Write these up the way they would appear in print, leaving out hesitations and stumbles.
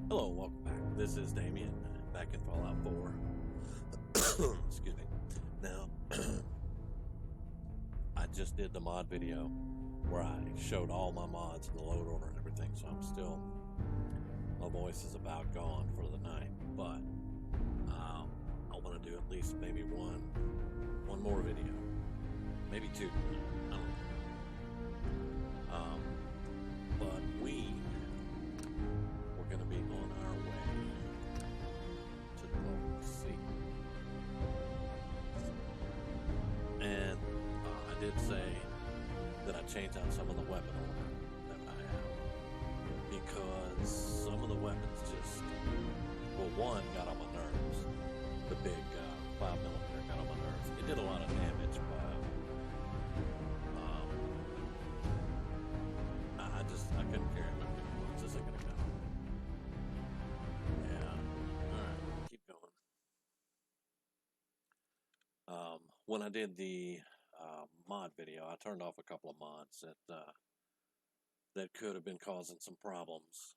Hello, welcome back. This is Damian, back in Fallout 4. Excuse me. Now, I just did the mod video where I showed all my mods and the load order and everything, so my voice is about gone for the night, but I want to do at least maybe one more video. Maybe two. I don't know. But we're going to be on our way to the glowing sea. And I did say that I changed out some of the weapon order that I have, because some of the weapons just, well, one got on my nerves. The big 5mm got on my nerves. It did a lot of damage, but I couldn't carry it with me. It's just gonna go. Yeah. Alright, keep going. When I did the mod video, I turned off a couple of mods that could have been causing some problems.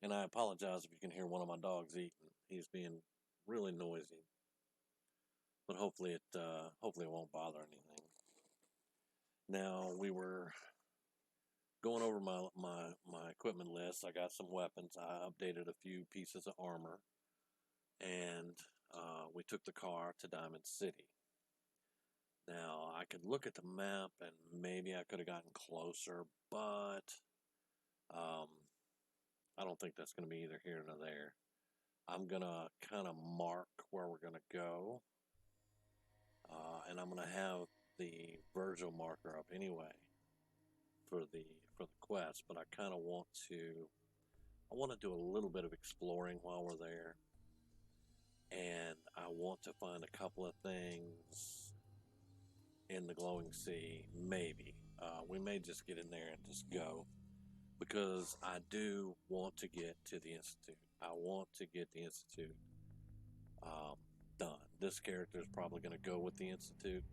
And I apologize if you can hear one of my dogs eating. He's being really noisy. But hopefully it won't bother anything. Now, we were going over my equipment list. I got some weapons. I updated a few pieces of armor. And we took the car to Diamond City. Now, I could look at the map and maybe I could have gotten closer, but I don't think that's going to be either here nor there. I'm going to kind of mark where we're going to go, and I'm going to have the Virgil marker up anyway for the quest, but I kind of want to do a little bit of exploring while we're there, and I want to find a couple of things in the glowing sea. Maybe we may just get in there and just go, because I do want to get to the Institute. I want to get the Institute done. This character is probably going to go with the Institute.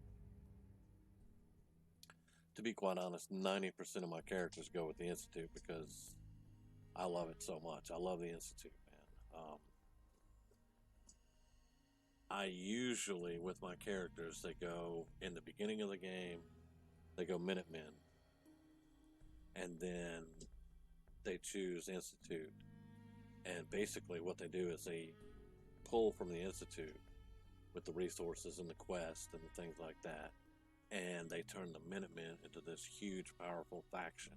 To be quite honest, 90% of my characters go with the Institute because I love it so much. I love the Institute, man. I usually, with my characters, they go in the beginning of the game, they go Minutemen, and then they choose Institute. And basically what they do is they pull from the Institute with the resources and the quest and things like that, and they turn the Minutemen into this huge, powerful faction.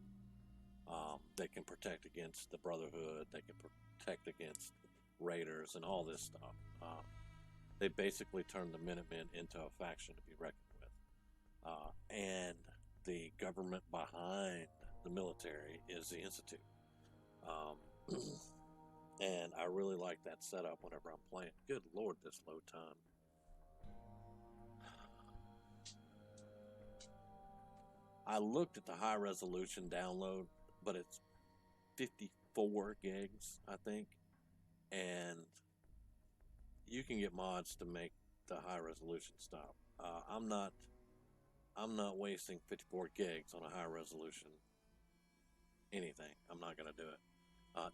They can protect against the Brotherhood, they can protect against raiders and all this stuff. They basically turn the Minutemen into a faction to be reckoned with. And the government behind the military is the Institute. And I really like that setup whenever I'm playing. Good Lord, this load time. I looked at the high resolution download, but it's 54 gigs, I think. And you can get mods to make the high resolution stop. I'm not wasting 54 gigs on a high resolution anything. I'm not going to do it.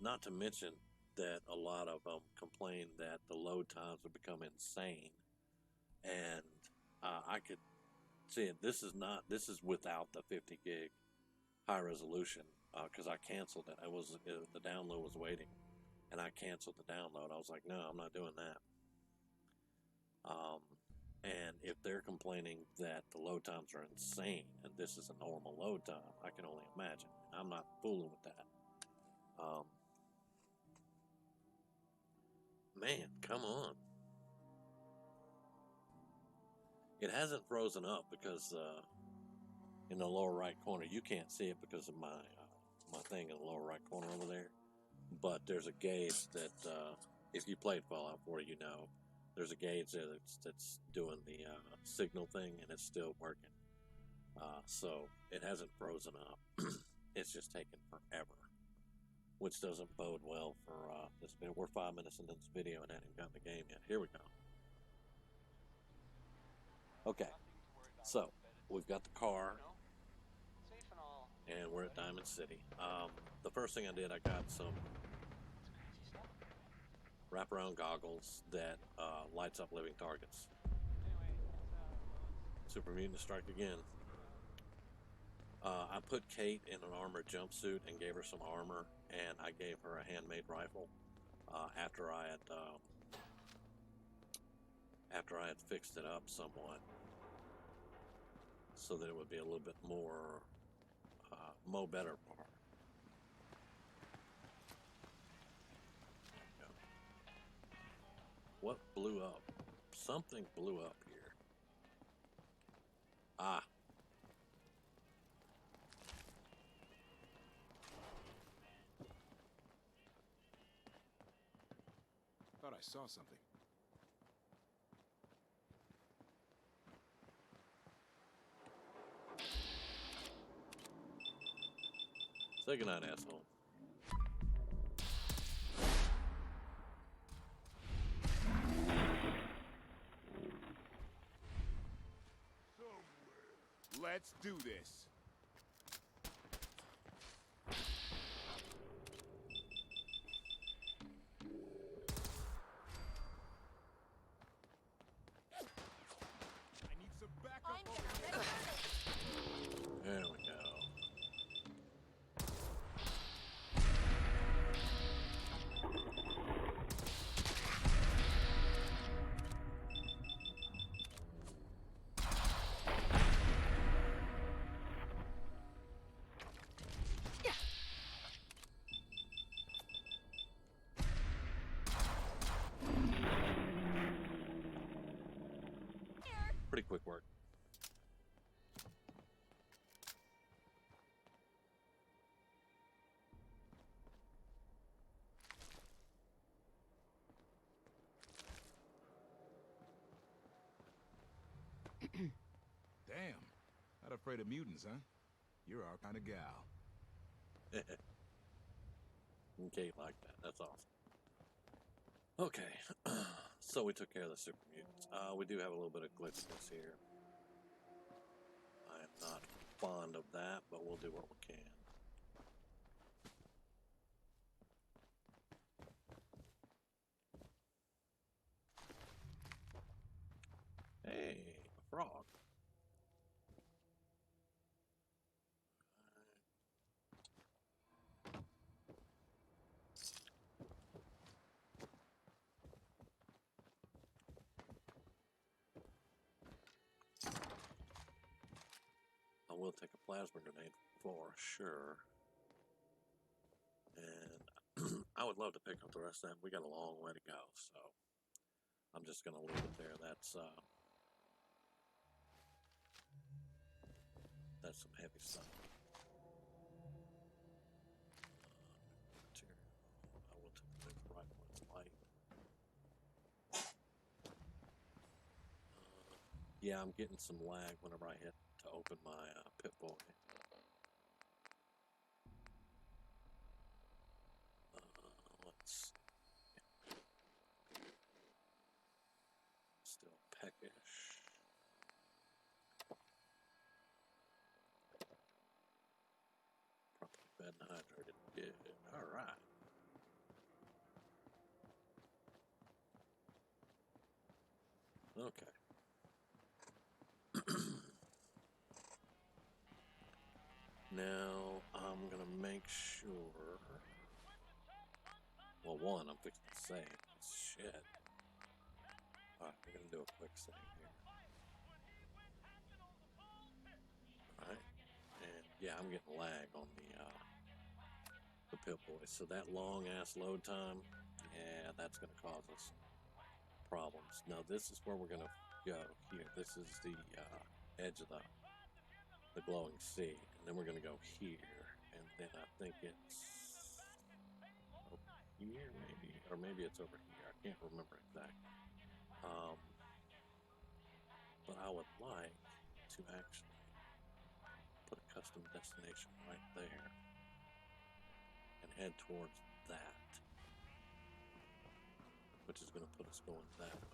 Not to mention that a lot of them complain that the load times have become insane, and I could see it. This is without the 50 gig high resolution, because I canceled it. The download was waiting, and I canceled the download. I was like, no, I'm not doing that. And if they're complaining that the load times are insane and this is a normal load time, I can only imagine. I'm not fooling with that. Man, come on. It hasn't frozen up because in the lower right corner, you can't see it because of my thing in the lower right corner over there. But there's a gauge that, if you played Fallout 4, you know, there's a gauge there that's doing the signal thing, and it's still working. So it hasn't frozen up. It's just taken forever, which doesn't bode well for this video. We're 5 minutes into this video and I haven't gotten the game yet. Here we go. Okay, so we've got the car, and we're at Diamond City. The first thing I did, I got some wraparound goggles that lights up living targets. Super Mutant Strike again. I put Kate in an armored jumpsuit and gave her some armor, and I gave her a handmade rifle after I had fixed it up somewhat, so that it would be a little bit more better for her. What blew up? Something blew up here. Ah. Thought I saw something. Say goodnight, asshole. Let's do this. I need some backup over here. There we go. Pretty quick work. Damn. Not afraid of mutants, huh? You're our kind of gal. Kate like that. That's awesome. Okay, so we took care of the super mutants. We do have a little bit of glitchiness here. I am not fond of that, but we'll do what we can. Hey, a frog. I will take a plasma grenade for sure. And I would love to pick up the rest of that. We got a long way to go, so I'm just going to leave it there. That's some heavy stuff. I will take the next right when it's light. Yeah, I'm getting some lag whenever I hit to open my Pip-Boy. Let's see. Still peckish. Properly fed and hydrated. Good. All right. Okay. Now, I'm going to make sure... Well, one, I'm fixing to save. Shit. Alright, we're going to do a quick save here. Alright. And, yeah, I'm getting lag on the Pip-Boy. So that long-ass load time, yeah, that's going to cause us problems. Now, this is where we're going to go here. This is the edge of the glowing sea, and then we're going to go here, and then I think it's over here, maybe, or maybe it's over here. I can't remember exactly. But I would like to actually put a custom destination right there and head towards that, which is going to put us going that way.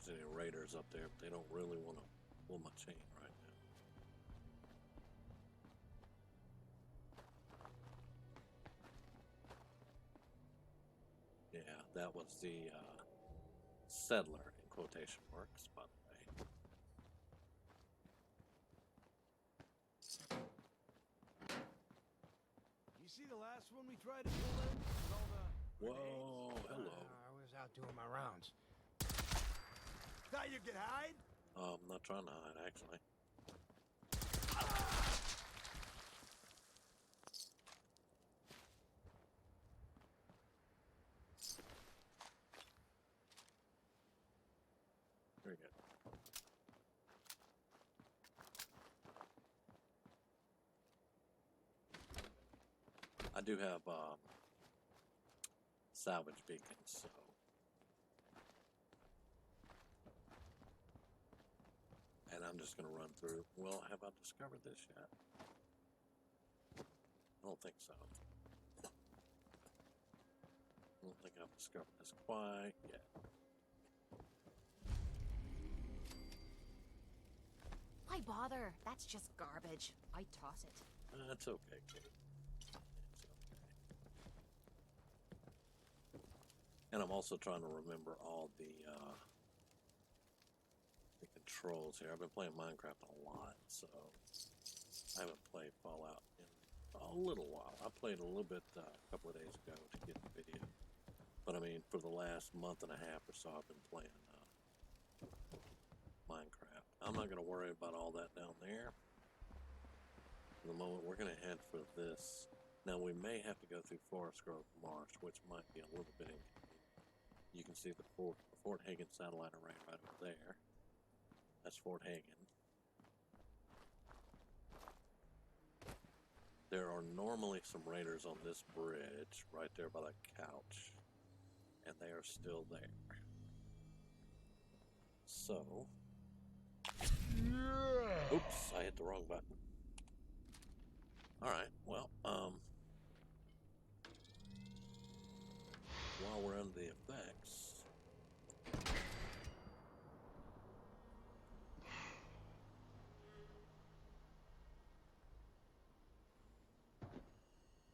there's any raiders up there, but they don't really want to pull my chain right now. Yeah, that was the settler in quotation marks, by the way. You see the last one we tried to pull in? With all the Whoa, hello. I was out doing my rounds. Thought you could hide? I'm not trying to hide, actually. Very good. I do have salvage beacons, so and I'm just going to run through. Well, have I discovered this yet? I don't think so. I don't think I've discovered this quite yet. Why bother? That's just garbage. I toss it. That's okay, Kate. It's okay. And I'm also trying to remember all the controls here. I've been playing Minecraft a lot, so I haven't played Fallout in a little while. I played a little bit a couple of days ago to get the video. But I mean, for the last month and a half or so, I've been playing Minecraft. I'm not going to worry about all that down there. For the moment, we're going to head for this. Now, we may have to go through Forest Grove Marsh, which might be a little bit inconvenient. You can see the Fort Hagen satellite array right over there. That's Fort Hagen. There are normally some raiders on this bridge right there by the couch, and they are still there. So, oops, I hit the wrong button. Alright, well, while we're under the effects,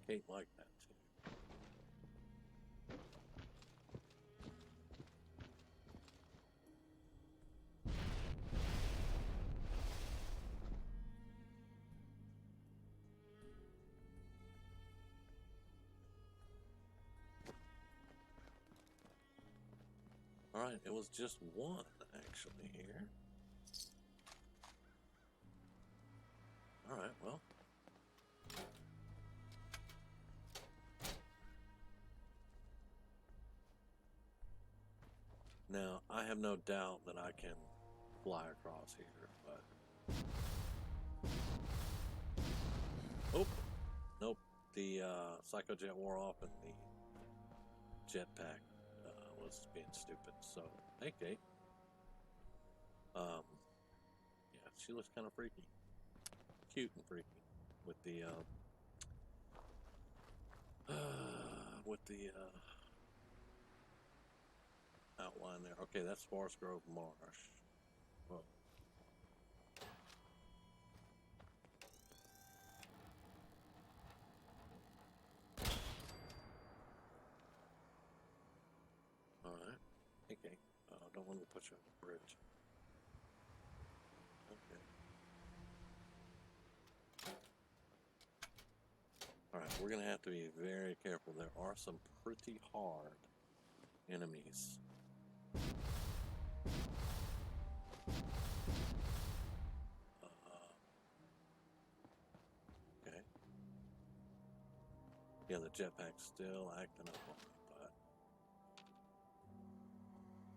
Kate liked that too. Alright, it was just one, actually, here. Alright, well. Now, I have no doubt that I can fly across here, but... Oh! Nope. The Psychojet wore off and the jetpack was being stupid, so... Hey, Kate. Yeah, she looks kind of freaky. Cute and freaky. With the, outline there. Okay, that's Forest Grove Marsh. Whoa. Alright. Okay. Don't want to push over the bridge. Okay. Alright, we're going to have to be very careful. There are some pretty hard enemies. Okay. Yeah, the jetpack's still acting up on me, but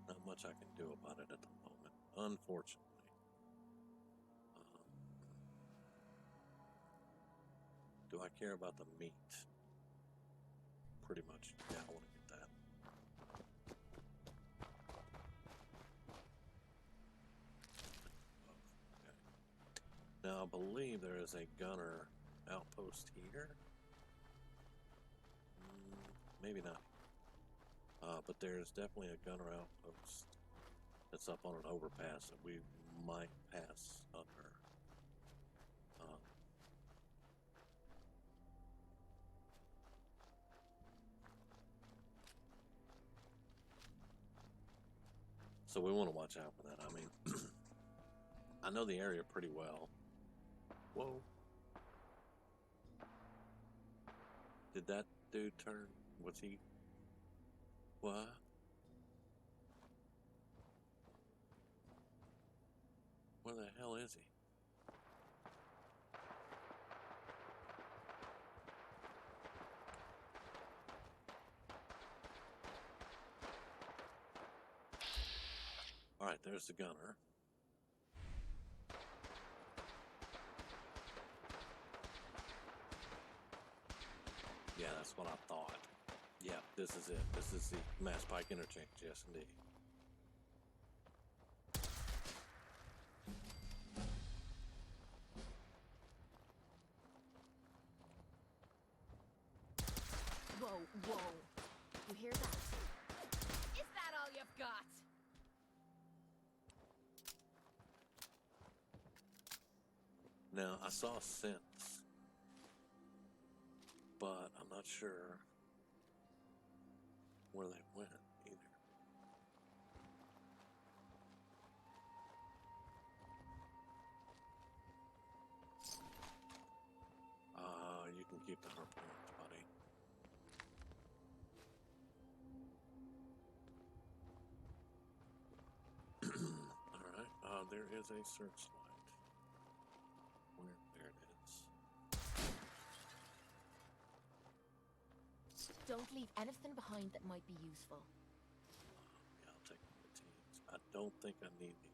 not much I can do about it at the moment, unfortunately. Do I care about the meat? Pretty much, yeah, I want to get that. Okay. Now, I believe there is a gunner outpost here. Maybe not. But there's definitely a gunner outpost It's up on an overpass that we might pass under. So we want to watch out for that. I mean, I know the area pretty well. Whoa. Did that dude turn? Was he? What? Where the hell is he? Alright, there's the gunner. Yeah, that's what I thought. Yeah, this is it. This is the Mass Pike interchange. Yes, indeed. Whoa, whoa. You hear that? Is that all you've got? Now, I saw scents, but I'm not sure where they went either. You can keep the harpoons, buddy. Alright, there is a searchlight. There it is. Don't leave anything behind that might be useful. Yeah, I'll take the teams. I don't think I need the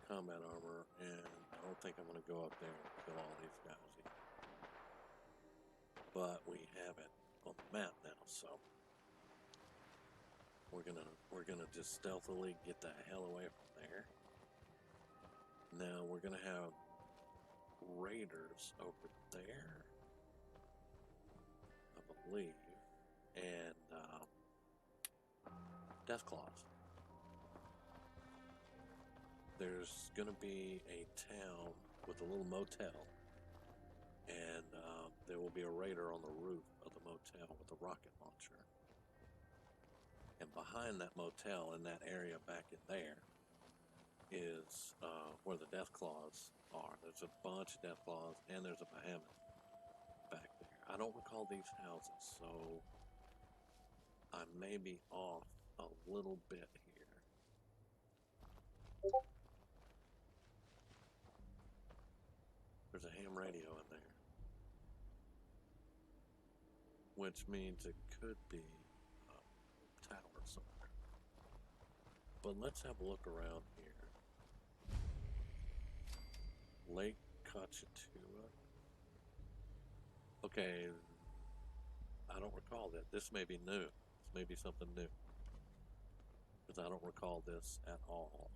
combat armor, and I don't think I'm going to go up there and kill all these guys either. But we have it on the map now, so we're gonna just stealthily get the hell away from there. Now we're gonna have raiders over there, I believe, and death claws. There's gonna be a town with a little motel, and there will be a raider on the roof of the motel with a rocket launcher. And behind that motel, in that area back in there, is where the death claws are. There's a bunch of death claws, and there's a behemoth back there. I don't recall these houses, so I may be off a little bit here. There's a ham radio in there, which means it could be a tower somewhere. But let's have a look around here. Lake Kachatua. Okay, I don't recall that. This may be new. This may be something new, because I don't recall this at all.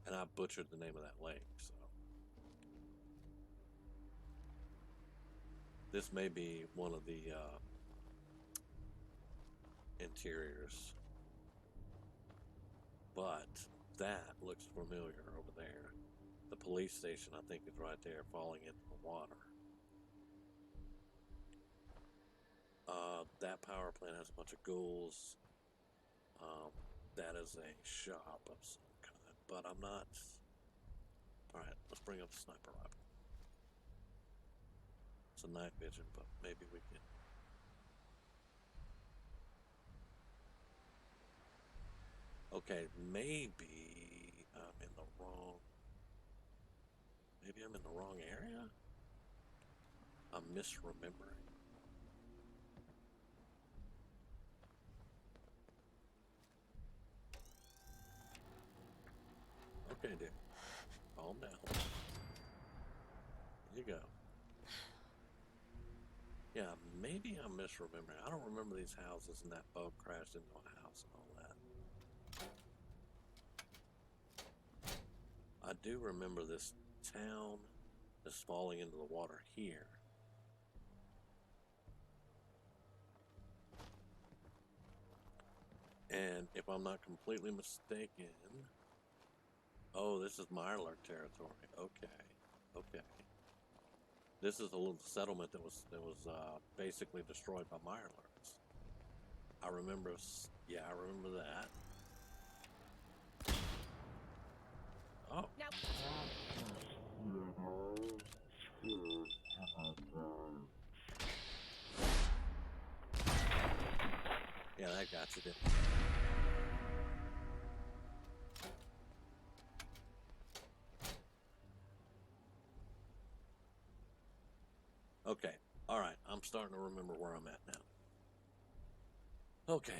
And I butchered the name of that lake, so this may be one of the interiors, but that looks familiar over there. The police station, I think, is right there, falling into the water. That power plant has a bunch of ghouls. That is a shop of some kind, but I'm not. Alright, let's bring up the sniper rifle. It's a night vision, but maybe we can. Okay, maybe I'm in the wrong. Maybe I'm in the wrong area? I'm misremembering. Okay, dude. Calm down. Here you go. Yeah, maybe I'm misremembering. I don't remember these houses and that boat crashed into a house and all that. I do remember this town is falling into the water here. if I'm not completely mistaken. Oh, this is Mirelurk territory. Okay, okay. This is a little settlement that was basically destroyed by Mirelurks. I remember. Yeah, I remember that. Oh. Now. Yeah, that got you, didn't it? Okay, alright, I'm starting to remember where I'm at now. Okay,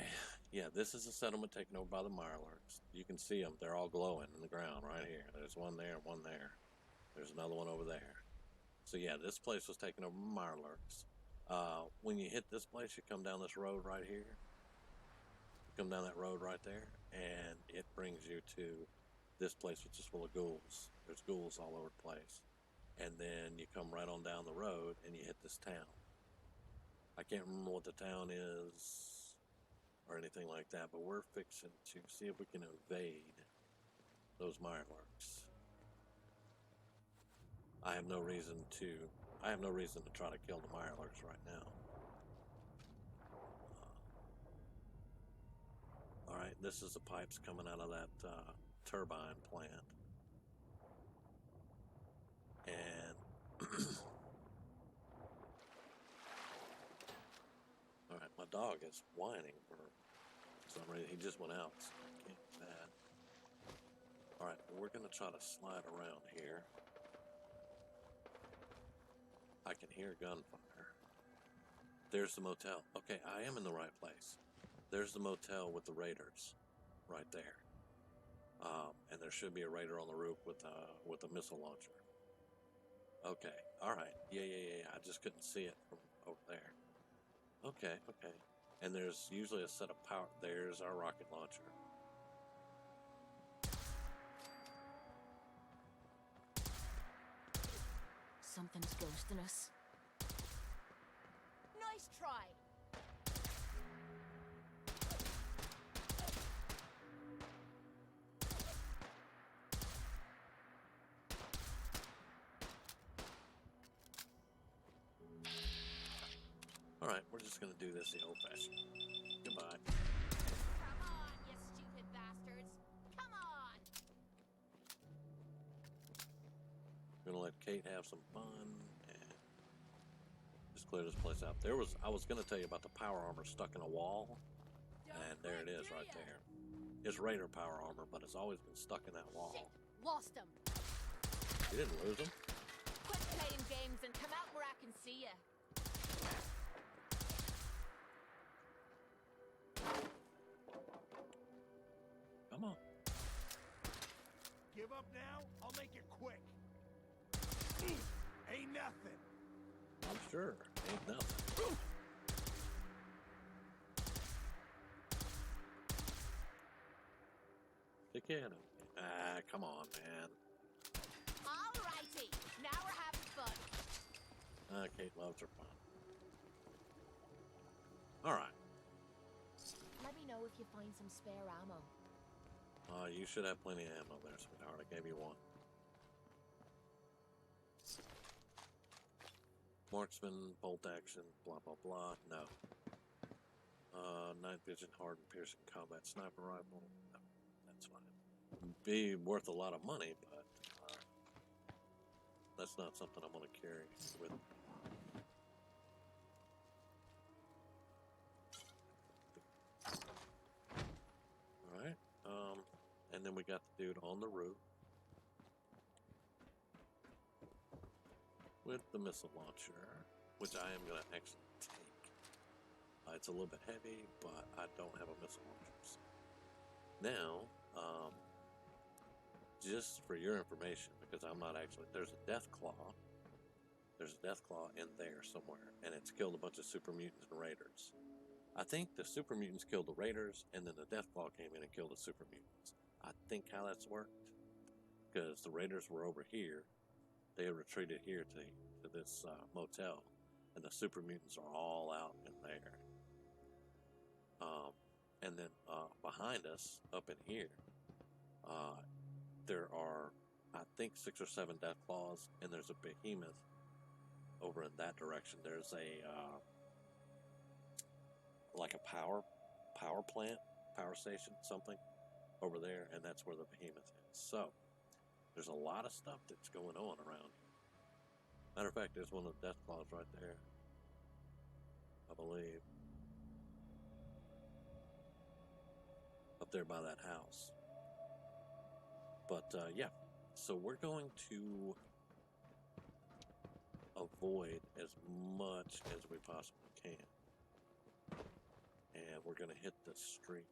yeah, this is a settlement taken over by the Mirelurks. You can see them, they're all glowing in the ground right here. There's one there, one there. There's another one over there. So yeah, this place was taken over by Mirelurks. When you hit this place, you come down this road right here. You come down that road right there, and it brings you to this place, which is full of ghouls. There's ghouls all over the place. And then you come right on down the road, and you hit this town. I can't remember what the town is or anything like that, but we're fixing to see if we can invade those Mirelurks. I have no reason to try to kill the Mirelurks right now. Alright, this is the pipes coming out of that turbine plant. And alright, my dog is whining for some reason. He just went out, so I can't do that. Alright, we're gonna try to slide around here. I can hear gunfire. There's the motel. Okay, I am in the right place. There's the motel with the raiders right there. And there should be a raider on the roof with a missile launcher. Okay, alright. Yeah. I just couldn't see it from over there. Okay. And there's usually a set of power. There's our rocket launcher. Something's ghosting us. Nice try. Alright, we're just gonna do this the old-fashioned. Goodbye. Come on, you stupid bastards. Come on. Gonna let Kate have some fun and just clear this place out. I was gonna tell you about the power armor stuck in a wall, and there it is right there. It's Raider power armor, but it's always been stuck in that wall. Shit, lost him. You didn't lose them? Quit playing games and come out where I can see you. Come on. Give up now? I'll make it quick. Ain't nothing. I'm sure. Ain't nothing. Stick at him. Ah, come on, man. Alrighty, now we're having fun. Kate loves her fun. Alright. Let me know if you find some spare ammo. You should have plenty of ammo there, sweetheart. I gave you one. Marksman, bolt action, blah, blah, blah. No. Night vision, hardened, piercing combat sniper rifle. No, that's fine. Be worth a lot of money, but that's not something I'm going to carry with me. Alright. And then we got the dude on the roof with the missile launcher, which I am going to actually take. It's a little bit heavy, but I don't have a missile launcher. So. Now, just for your information, because I'm not actually, there's a death claw. There's a death claw in there somewhere, and it's killed a bunch of super mutants and raiders. I think the super mutants killed the raiders, and then the death claw came in and killed the super mutants. I think how that's worked, because the raiders were over here. They had retreated here to this motel, and the super mutants are all out in there. And then behind us, up in here, there are, I think, 6 or 7 death claws, and there's a behemoth over in that direction. There's a like a power plant, power station, something over there, and that's where the behemoth is. So there's a lot of stuff that's going on around here. Matter of fact, there's one of the death claws right there, I believe, up there by that house. But yeah, so we're going to avoid as much as we possibly can, and we're going to hit the street.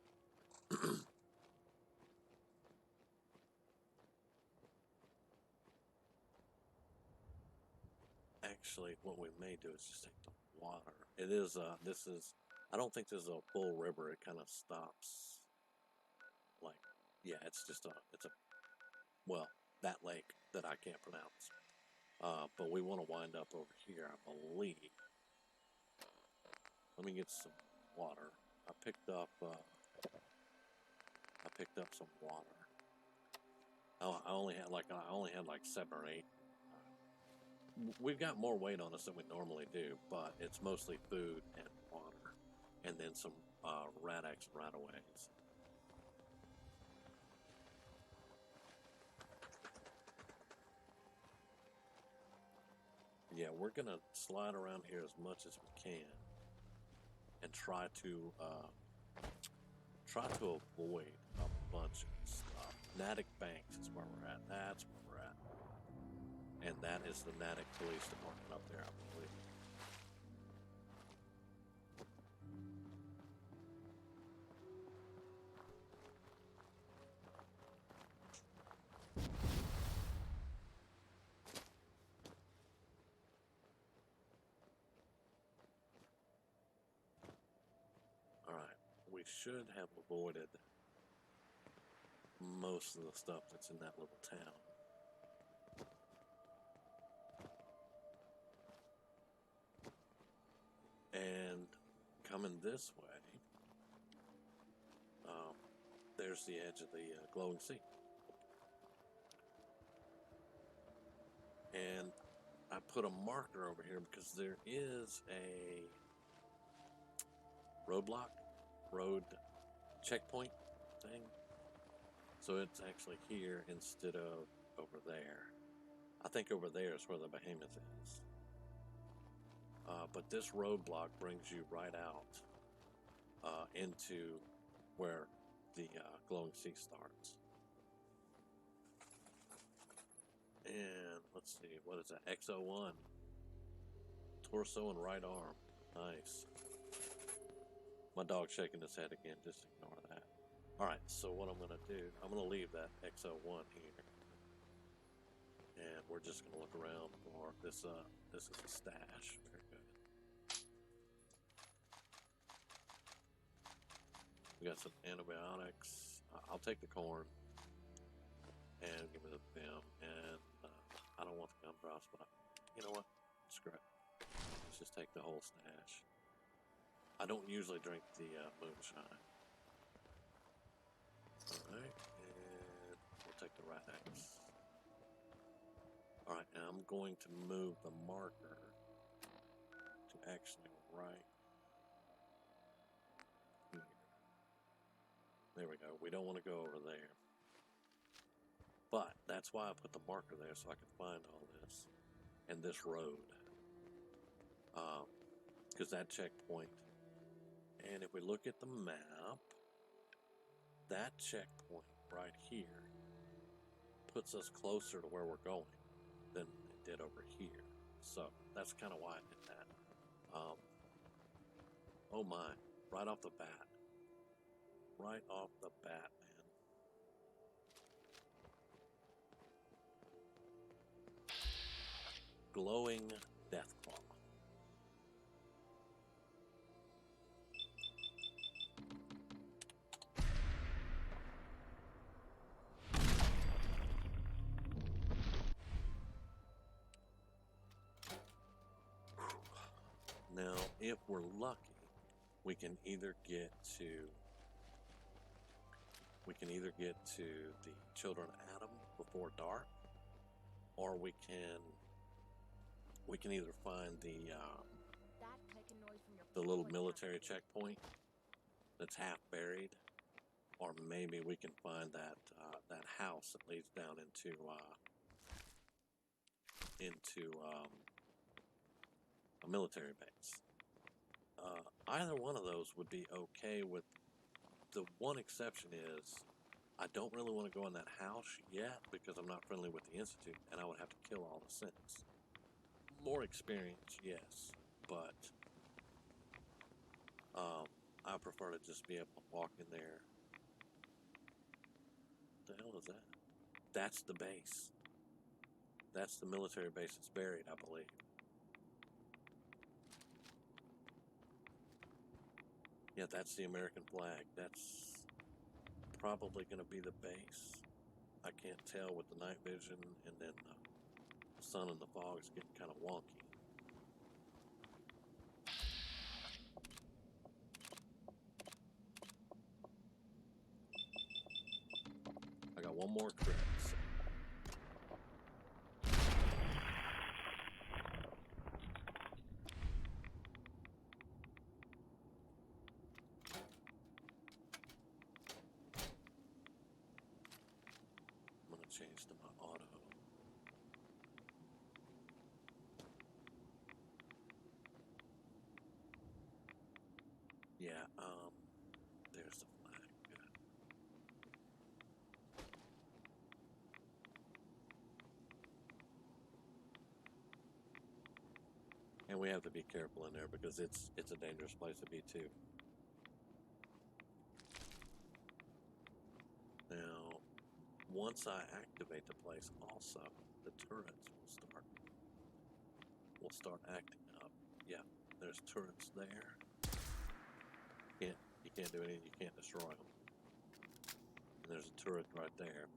Actually, what we may do is just take the water. It is this is, I don't think this is a full river. It kind of stops, like, yeah, it's just well, that lake that I can't pronounce. But we want to wind up over here, I believe. Let me get some water. I picked up some water. I only had like 7 or 8. We've got more weight on us than we normally do, but it's mostly food and water, and then some Rad-X and Radaways. Yeah, we're gonna slide around here as much as we can, and try to avoid a bunch of stuff. Natick Banks is where we're at. That's where we're at. And that is the Natick Police Department up there, I believe. Alright, we should have avoided most of the stuff that's in that little town. And coming this way, there's the edge of the glowing sea. And I put a marker over here because there is a road checkpoint thing. So it's actually here instead of over there. I think over there is where the behemoth is. But this roadblock brings you right out into where the glowing sea starts. And let's see, what is that? XO1. Torso and right arm. Nice. My dog's shaking his head again, just ignore that. Alright, so what I'm going to do, I'm going to leave that XO1 here. And we're just going to look around for this. This is a stash. Very good. We got some antibiotics. I'll take the corn and give me the Vim. And I don't want the gum drops, but you know what? Screw it. Let's just take the whole stash. I don't usually drink the moonshine. Alright, and we'll take the Rad-X. Alright, now I'm going to move the marker to actually right here. There we go. We don't want to go over there. But that's why I put the marker there, so I can find all this. And this road. Because that checkpoint. And if we look at the map, that checkpoint right here puts us closer to where we're going than it did over here. So that's kind of why I did that. Oh my, right off the bat. Right off the bat, man. Glowing Deathclaw. Now, if we're lucky, we can either get to We can either get to the Children of Adam before dark, or we can either find the That clicking noise from your little voice military sounds good. checkpoint that's half buried, or maybe we can find that that house that leads down into a military base. Either one of those would be okay. With the one exception is I don't really want to go in that house yet because I'm not friendly with the Institute, and I would have to kill all the Sentinels. More experience, yes, but I prefer to just be able to walk in there. What the hell is that? That's the base. That's the military base that's buried, I believe. Yeah, that's the American flag. That's probably going to be the base. I can't tell with the night vision, and then the sun and the fog is getting kind of wonky. I got one more crit. So. I'm going to change to my auto. Yeah, there's the flag. Good. And we have to be careful in there because it's a dangerous place to be too. Now, once I activate the place, also the turrets will start acting up. Yeah, there's turrets there. You can't do anything. You can't destroy them. And there's a turret right there.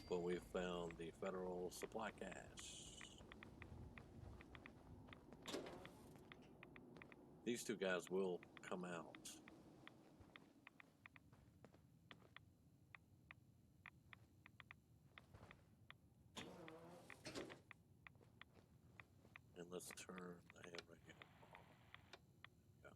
But we found the federal supply cache. These two guys will come out. And let's turn the hand radio on. Yeah.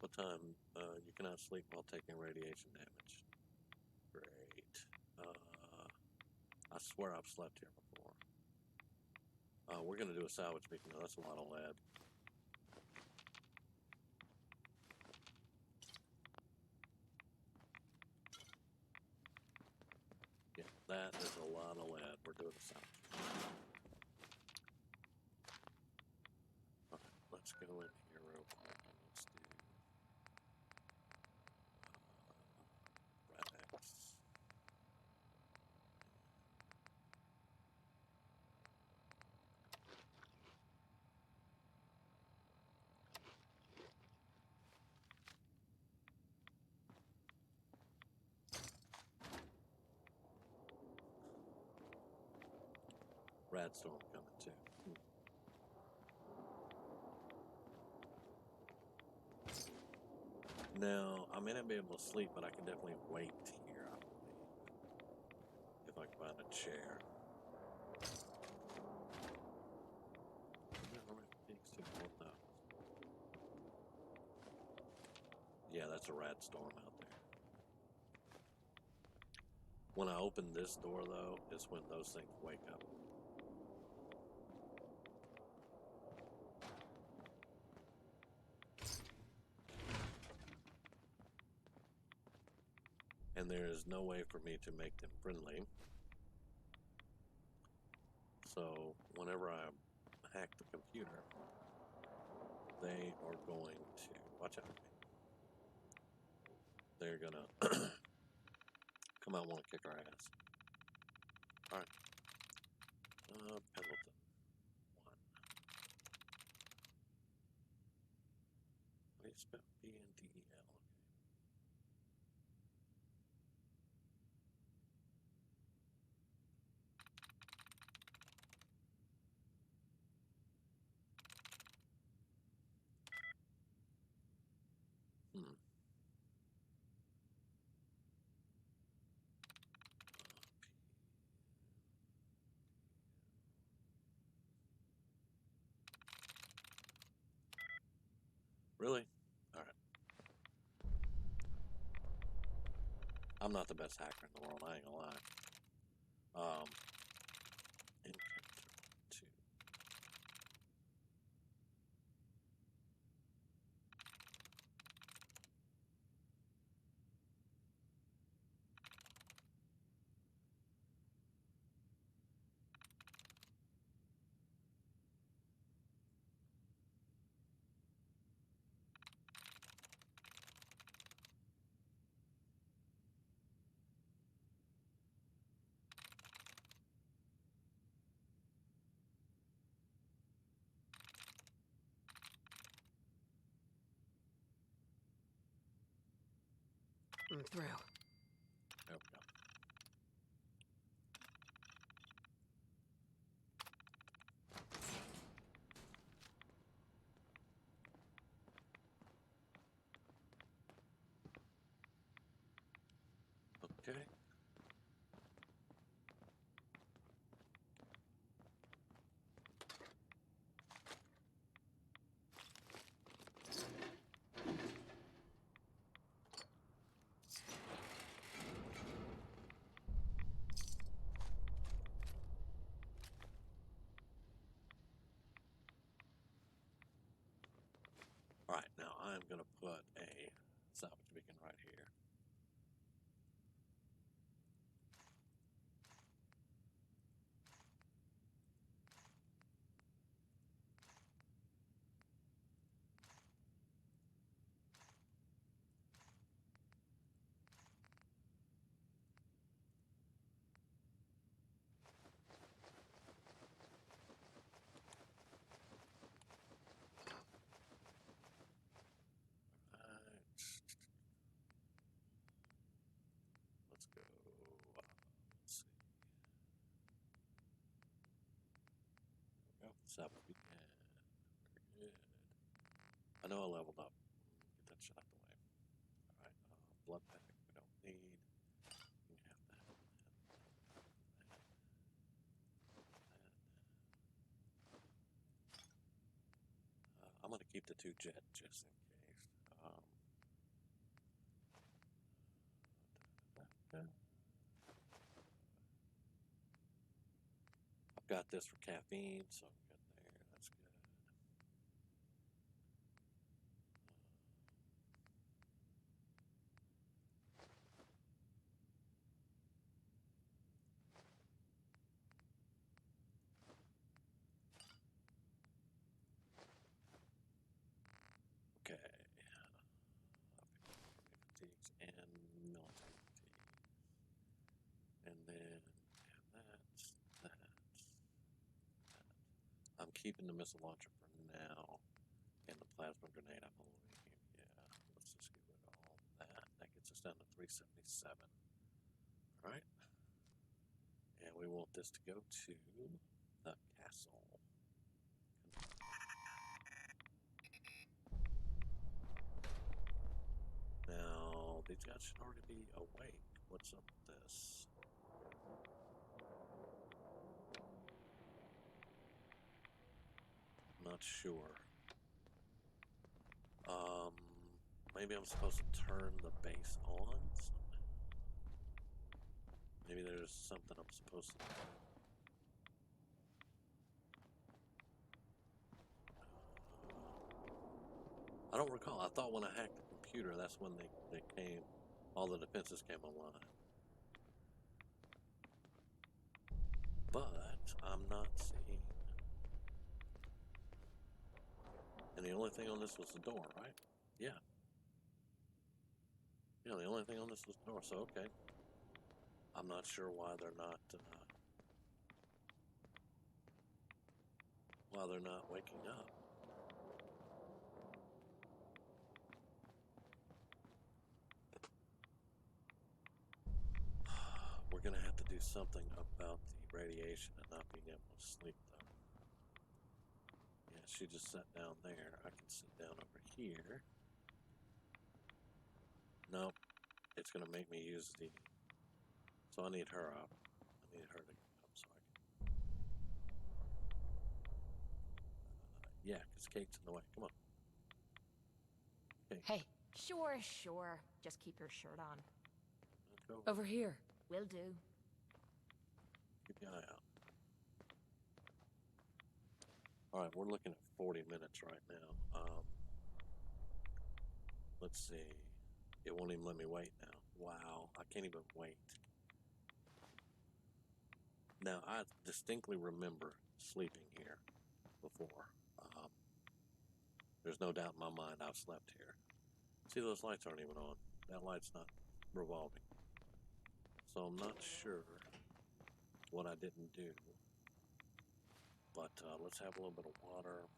What time? You cannot sleep while taking radiation damage. Great. I swear I've slept here before. We're going to do a salvage beacon. Now, that's a lot of lead. Yeah, that is a lot of lead. We're doing a salvage. Okay, let's go in here real quick and let's do Rad-X. Radstorm coming too. Now, I may not be able to sleep, but I can definitely wait here, I believe. If I can find a chair. Yeah, that's a Radstorm out there. When I open this door, though, is when those things wake up. And there is no way for me to make them friendly. So, whenever I hack the computer, they are going to... Watch out for me. They're gonna come out and want to kick our ass. Alright. Pendleton. 1. How do you spell B-N-D-E-L? I'm not the best hacker in the world, I ain't gonna lie. Encounter 2. I'm through. There we go. Okay. All right, now I'm gonna put a salvage beacon right here. Alright. Let's go. Let's see. There we go. Salvage beacon. Very good. I know I leveled up. Get that shot out the way. Alright, blood pack we don't need. You can have that. I'm gonna keep the 2 jet just in case. I've got this for caffeine, so I'm good there. That's good. Okay. Fatigues and military fatigues. And then that. I'm keeping the missile launcher for now. And the plasma grenade, I believe. Yeah, let's just get rid of all that. That gets us down to 377. Alright. And we want this to go to the castle. Now, these guys should already be awake. What's up with this? Not sure. Maybe I'm supposed to turn the base on somehow. Maybe there's something I'm supposed to do. I don't recall. I thought when I hacked the computer, that's when they came, all the defenses came online. But I'm not seeing. And the only thing on this was the door, right? Yeah. Yeah, the only thing on this was the door, so okay. I'm not sure why they're not waking up. We're gonna have to do something about the radiation and not being able to sleep though. Yeah, she just sat down there. I can sit down over here. Nope. It's gonna make me use the. So I need her up. I need her to get up so I can. Yeah, because Kate's in the way. Come on. Okay. Hey, Sure. Just keep your shirt on. Go. Over here. Will do. Keep your eye out. Alright, we're looking at 40 minutes right now. Let's see. It won't even let me wait now. Wow, I can't even wait. Now, I distinctly remember sleeping here before. There's no doubt in my mind I've slept here. See, those lights aren't even on. That light's not revolving. So I'm not sure what I didn't do. But let's have a little bit of water.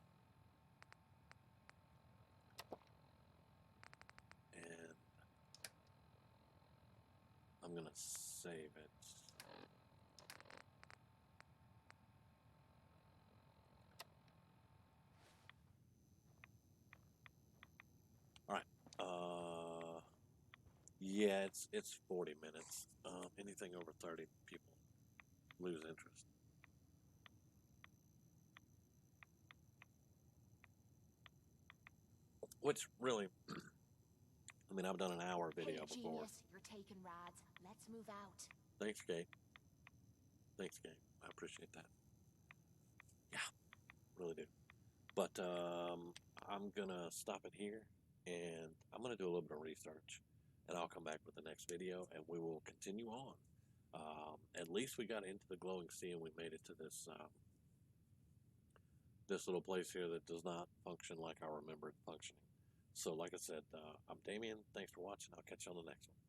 And I'm going to save it. Alright. Yeah, it's 40 minutes. Anything over 30, people lose interest. Which really, I mean, I've done an hour video Hey, before. genius, you're taking rides. Let's move out. Thanks, Kate. Thanks, Kate. I appreciate that. Yeah, really do. But I'm gonna stop it here, and I'm gonna do a little bit of research, and I'll come back with the next video, and we will continue on. At least we got into the glowing sea, and we made it to this this little place here that does not function like I remember it functioning. So, like I said, I'm Damian. Thanks for watching. I'll catch you on the next one.